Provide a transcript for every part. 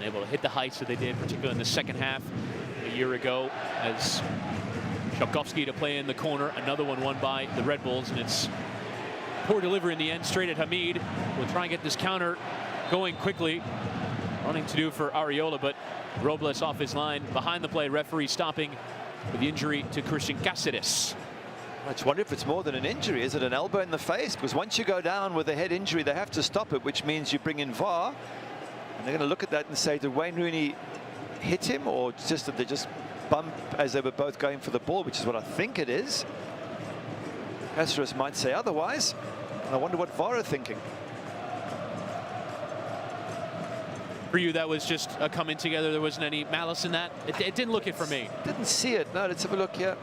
unable to hit the heights that they did, particularly in the second half a year ago, as Tchaikovsky to play in the corner. Another one won by the Red Bulls, and it's poor delivery in the end, straight at Hamid. We'll try and get this counter going quickly. Running to do for Ariola, but Robles off his line. Behind the play, referee stopping with the injury to Cristian Cásseres. I just wonder if it's more than an injury. Is it an elbow in the face? Because once you go down with a head injury, they have to stop it, which means you bring in VAR. And they're going to look at that and say, did Wayne Rooney hit him, or just that they just bump as they were both going for the ball, which is what I think it is. Cásseres might say otherwise. And I wonder what VAR are thinking. For you, that was just a coming together. There wasn't any malice in that. It didn't look it for me. Didn't see it. No, let's have a look here.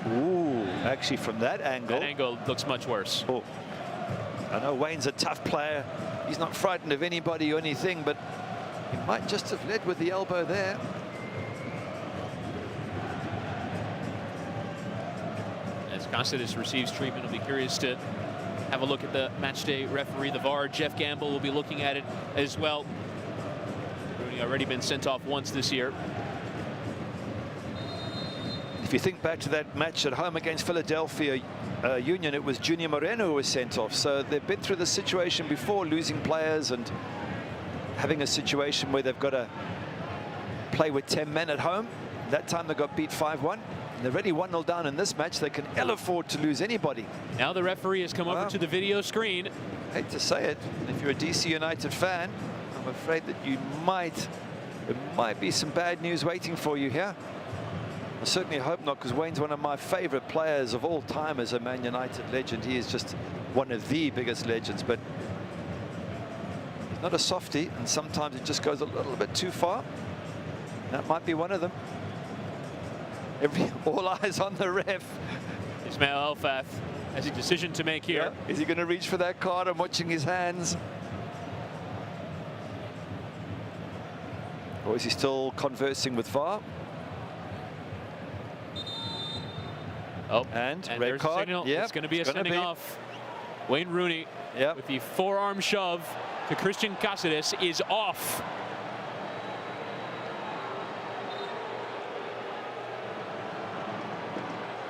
Ooh, actually from that angle. That angle looks much worse. Oh. I know Wayne's a tough player. He's not frightened of anybody or anything, but he might just have led with the elbow there. As Cásseres receives treatment, I'll be curious to have a look at the matchday referee, the VAR. Jeff Gamble will be looking at it as well. Rooney already been sent off once this year. If you think back to that match at home against Philadelphia Union, it was Junior Moreno who was sent off. So they've been through the situation before, losing players and having a situation where they've got to play with 10 men at home. That time they got beat 5-1. They're already 1-0 down in this match. They can ill afford to lose anybody. Now the referee has come over to the video screen. I hate to say it, if you're a DC United fan, I'm afraid that there might be some bad news waiting for you here. I certainly hope not, because Wayne's one of my favorite players of all time as a Man United legend. He is just one of the biggest legends, but he's not a softie, and sometimes it just goes a little bit too far. That might be one of them. All eyes on the ref. Ismail Elfaf has a decision to make here. Yeah. Is he going to reach for that card? I'm watching his hands. Or is he still conversing with VAR? Oh, and red card. Yeah, it's going to be a sending off. Wayne Rooney with the forearm shove to Cristian Cásseres is off.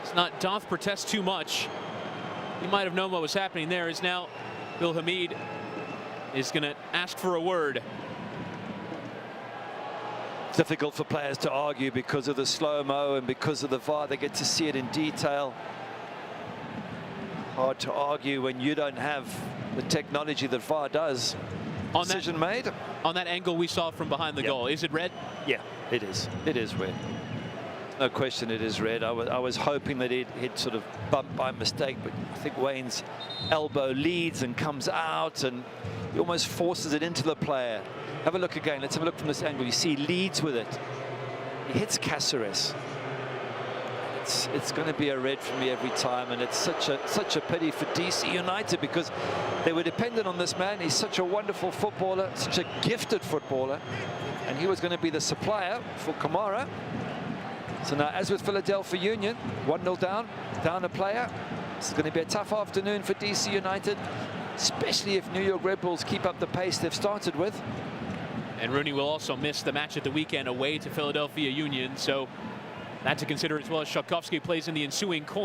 It's not doth protest too much. He might have known what was happening there. Is now Bill Hamid is going to ask for a word. Difficult for players to argue because of the slow-mo and because of the VAR. They get to see it in detail. Hard to argue when you don't have the technology that VAR does. Decision made. On that angle we saw from behind the goal. Is it red? Yeah, it is. It is red. No question it is red. I was hoping that he'd sort of bumped by mistake, but I think Wayne's elbow leads and comes out, and he almost forces it into the player. Have a look again. Let's have a look from this angle. You see he leads with it. He hits Cásseres. It's going to be a red for me every time, and it's such a pity for DC United, because they were dependent on this man. He's such a wonderful footballer, such a gifted footballer, and he was going to be the supplier for Kamara. So now, as with Philadelphia Union, 1-0 down a player. This is going to be a tough afternoon for DC United, especially if New York Red Bulls keep up the pace they've started with. And Rooney will also miss the match at the weekend away to Philadelphia Union, so that to consider as well, as Tchaikovsky plays in the ensuing corner.